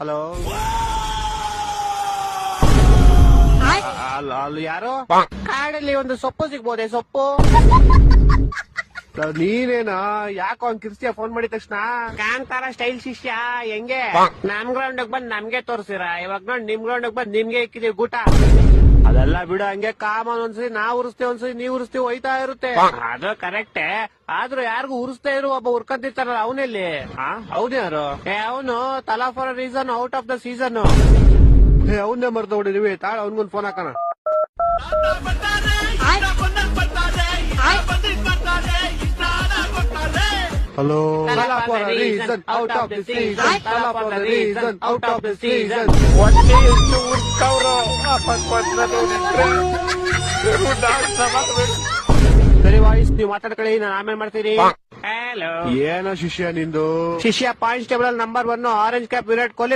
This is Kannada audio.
ಹಲೋ ಅಲ್ಲಿ ಯಾರು? ಕಾಡಲ್ಲಿ ಒಂದು ಸೊಪ್ಪು ಸಿಗ್ಬೋದೆ? ಸೊಪ್ಪು ನೀನೇನಾ? ಯಾಕೋ ಅವ್ನ್ ಕಿರ್ಸ್ತಿಯ ಫೋನ್ ಮಾಡಿದ ತಕ್ಷಣ? ಕಾಂತಾರ ಸ್ಟೈಲ್ ಶಿಷ್ಯ ಹೆಂಗೆ? ನಮ್ ಗ್ರೌಂಡ್ ಬಂದ್ ನಮ್ಗೆ ತೋರ್ಸಿರ, ಇವಾಗ ನೋಡಿ ನಿಮ್ ಗ್ರೌಂಡ್ ಬಂದ್ ನಿಮ್ಗೆ ಇಕ್ಕಿದೀವಿ ಗೂಟ. ಅದೆಲ್ಲ ಬಿಡು, ಹಂಗೆ ಕಾಮನ್. ಒಂದ್ಸರಿ ನಾವ್ ಉರಿಸ್ತೇವೆ, ಒಂದ್ಸರಿ ನೀವ್ ಉರಿಸ್ತೀವಿ, ಹೋಯ್ತಾ ಇರುತ್ತೆ. ಅದು ಕರೆಕ್ಟೇ, ಆದ್ರೂ ಯಾರಿಗೂ ಉರಿಸ್ತಾ ಇರು, ಒಬ್ಬ ಉರ್ಕಂತಿರ್ತಾರಲ್ಲ ಅವನಲ್ಲಿ. ಹೌದ್ಯಾರು? ಅವನು Thala for reason out of the season. ಅವನ್ನೇ ಮರ್ತ ಹೊಡಿದೀವಿ, ತಾಳ ಅವನ್ಗೊಂದು ಫೋನ್ ಹಾಕೋಣ. Hello, Thala for reason out of the season, Thala for reason out of the season. ಒಳ್ಳೆ ಎಷ್ಟು ಉರ್ಕವ್ರು ಸರಿ ವಾಯ್ಸ್, ನೀವು ಮಾತಾಡ್ಕೊಳ್ಳಿ, ನಾನು ಆಮೇಲೆ ಮಾಡ್ತೀನಿ. ಹಲೋ, ಏನೋ ಶಿಷ್ಯ ನಿಂದು? ಶಿಷ್ಯ constable number 1 orange cap Virat Kohli.